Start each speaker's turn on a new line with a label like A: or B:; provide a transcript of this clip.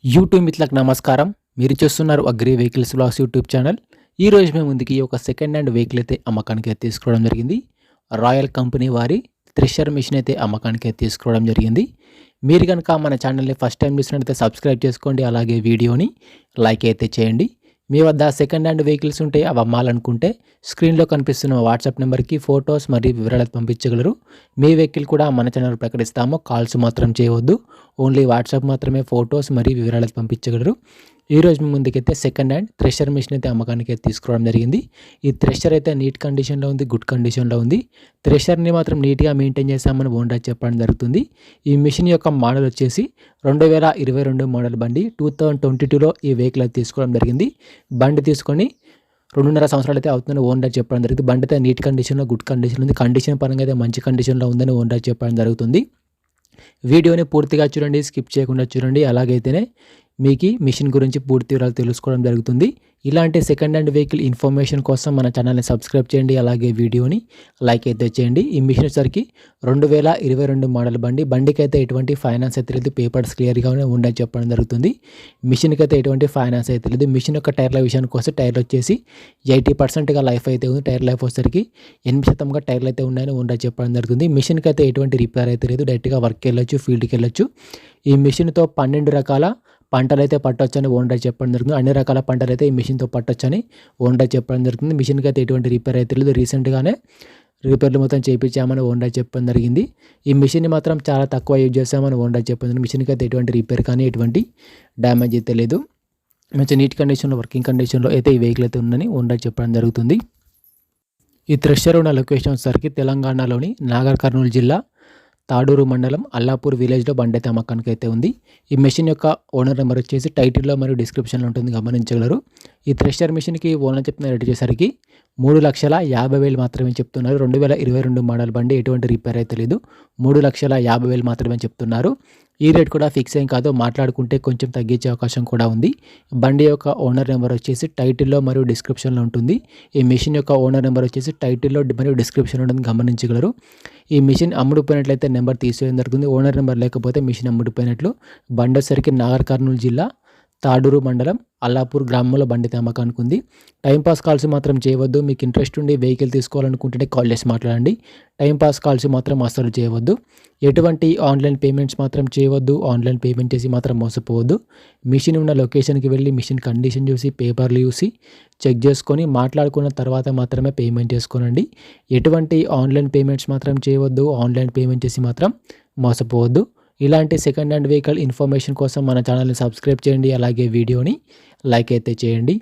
A: YouTube మిత్రులకు నమస్కారం. మీరు చూస్తున్నారు agri vehicles vlogs YouTube channel. ఈరోజు మేము ముందుకి ఒక సెకండ్ హ్యాండ్ వెహికల్ అయితే అమ్మకానికి అయితే తీసుకోవడం జరిగింది. రాయల్ కంపెనీ వారి థ్రెషర్ మిషన్ అయితే అమ్మకానికి అయితే తీసుకోవడం జరిగింది. మీరు కనుక మన ఛానల్ని ఫస్ట్ టైం చూసినట్లయితే సబ్స్క్రైబ్ చేసుకోండి. అలాగే వీడియోని లైక్ అయితే చేయండి. మీ వద్ద సెకండ్ హ్యాండ్ వెహికల్స్ ఉంటే అవి అమ్మాలనుకుంటే స్క్రీన్లో కనిపిస్తున్న వాట్సాప్ నెంబర్కి ఫొటోస్ మరియు వివరాలు పంపించగలరు. మీ వెహికల్ కూడా మన ఛానల్ ప్రకటిస్తాము. కాల్స్ మాత్రం చేయవద్దు. ఓన్లీ వాట్సాప్ మాత్రమే ఫొటోస్ మరియు వివరాలు పంపించగలరు. ఈరోజు మీ ముందుకైతే సెకండ్ హ్యాండ్ థ్రెషర్ మిషన్ అయితే అమ్మకానికి అయితే తీసుకురావడం జరిగింది. ఈ థ్రెషర్ అయితే నీట్ కండిషన్లో ఉంది, గుడ్ కండిషన్లో ఉంది. థ్రెషర్ని మాత్రం నీట్గా మెయింటైన్ చేస్తామని ఓనర్ చెప్పడం జరుగుతుంది. ఈ మిషన్ యొక్క మోడల్ వచ్చేసి 2022 మోడల్ బండి. 2022లో ఈ వెహికల్ అయితే తీసుకోవడం జరిగింది. బండి తీసుకొని 2.5 సంవత్సరాలు అయితే అవుతుందని ఓనర్ చెప్పడం జరుగుతుంది. బండి అయితే నీట్ కండిషన్లో, గుడ్ కండిషన్ ఉంది. కండిషన్ పరంగా అయితే మంచి కండిషన్లో ఉందని ఓనర్ చెప్పడం జరుగుతుంది. వీడియోని పూర్తిగా చూడండి, స్కిప్ చేయకుండా చూడండి. అలాగైతేనే మీకు మిషన్ గురించి పూర్తి వివరాలు తెలుసుకోవడం జరుగుతుంది. ఇలాంటి సెకండ్ హ్యాండ్ వెహికల్ ఇన్ఫర్మేషన్ కోసం మన ఛానల్ని సబ్స్క్రైబ్ చేయండి. అలాగే వీడియోని లైక్ అయితే చేయండి. ఈ మిషన్ వచ్చరికి 2022 మోడల్ బండి. బండికి అయితే ఎటువంటి ఫైనాన్స్ అయితే లేదు, పేపర్స్ క్లియర్గానే ఉండని చెప్పడం జరుగుతుంది. మిషన్కి అయితే ఎటువంటి ఫైనాన్స్ అయితే లేదు. మిషన్ యొక్క టైర్ల విషయానికి వస్తే టైర్లు వచ్చేసి 80%గా లైఫ్ అయితే ఉంది. టైర్ లైఫ్ వచ్చేసరికి 8% టైర్లు అయితే ఉన్నాయని ఉండని చెప్పడం జరుగుతుంది. మిషన్కి అయితే ఎటువంటి రిపేర్ అయితే లేదు. డైరెక్ట్గా వర్క్కి వెళ్ళొచ్చు, ఫీల్డ్కి వెళ్ళొచ్చు. ఈ మిషన్తో 12 రకాల పంటలు అయితే పట్టొచ్చని ఓనర్ చెప్పడం జరుగుతుంది. అన్ని రకాల పంటలు అయితే ఈ మిషన్తో పట్టొచ్చని ఓనర్ చెప్పడం జరుగుతుంది. మిషన్కి అయితే ఎటువంటి రిపేర్ అయితే లేదు. రీసెంట్గానే రిపేర్లు మొత్తం చేయించామని ఓనర్ చెప్పడం జరిగింది. ఈ మిషన్ని మాత్రం చాలా తక్కువ యూజ్ చేస్తామని ఓనర్ చెప్పడం జరిగింది. మిషన్కి అయితే ఎటువంటి రిపేర్ కానీ ఎటువంటి డ్యామేజ్ అయితే లేదు. మంచి నీట్ కండిషన్లో, వర్కింగ్ కండిషన్లో అయితే ఈ వెహికల్ అయితే ఉందని ఓనర్ చెప్పడం జరుగుతుంది. ఈ థ్రెషర్ ఉన్న లొకేషన్ వచ్చేసరికి తెలంగాణలోని నాగర్ కర్నూలు జిల్లా తాడూరు మండలం అల్లాపూర్ విలేజ్లో బండి అయితే అమ్మకానికి అయితే ఉంది. ఈ మెషిన్ యొక్క ఓనర్ నెంబర్ వచ్చేసి టైటిల్లో మరియు డిస్క్రిప్షన్లో ఉంటుంది, గమనించగలరు. ఈ థ్రెషర్ మిషన్కి ఓనర్ చెప్తున్న రేట్ వచ్చేసరికి 3,50,000 మాత్రమే చెప్తున్నారు. 2022 మోడల్ బండి, ఎటువంటి రిపేర్ అయితే లేదు. 3,50,000 మాత్రమే చెప్తున్నారు. ఈ రేట్ కూడా ఫిక్స్ ఏం కాదు, మాట్లాడుకుంటే కొంచెం తగ్గించే అవకాశం కూడా ఉంది. బండి యొక్క ఓనర్ నెంబర్ వచ్చేసి టైటిల్లో మరియు డిస్క్రిప్షన్లో ఉంటుంది. ఈ మిషన్ యొక్క ఓనర్ నెంబర్ వచ్చేసి టైటిల్లో మరియు డిస్క్రిప్షన్లో ఉంటుంది, గమనించగలరు. ఈ మిషన్ అమ్ముడుపోయినట్లయితే నెంబర్ తీసేయడం జరుగుతుంది. ఓనర్ నెంబర్ లేకపోతే మిషన్ అమ్ముడుపోయినట్లు. బండి వచ్చేసరికి నాగర్ కర్నూలు జిల్లా తాడూరు మండలం అల్లాపూర్ గ్రామంలో బండి అమ్మకానికి ఉంది. టైంపాస్ కాల్స్ మాత్రం చేయవద్దు. మీకు ఇంట్రెస్ట్ ఉండి వెహికల్ తీసుకోవాలనుకుంటే కాల్ చేసి మాట్లాడండి. టైంపాస్ కాల్స్ మాత్రం అసలు చేయవద్దు. ఎటువంటి ఆన్లైన్ పేమెంట్స్ మాత్రం చేయవద్దు. ఆన్లైన్ పేమెంట్ చేసి మాత్రం మోసపోవద్దు. మిషన్ ఉన్న లొకేషన్కి వెళ్ళి మిషన్ కండిషన్ చూసి, పేపర్లు చూసి చెక్ చేసుకొని మాట్లాడుకున్న తర్వాత మాత్రమే పేమెంట్ చేసుకోనండి. ఎటువంటి ఆన్లైన్ పేమెంట్స్ మాత్రం చేయవద్దు. ఆన్లైన్ పేమెంట్ చేసి మాత్రం మోసపోవద్దు. ఇలాంటి సెకండ్ హ్యాండ్ వెహికల్ ఇన్ఫర్మేషన్ కోసం మన ఛానల్ని సబ్స్క్రైబ్ చేయండి. అలాగే వీడియోని లైక్ అయితే చేయండి.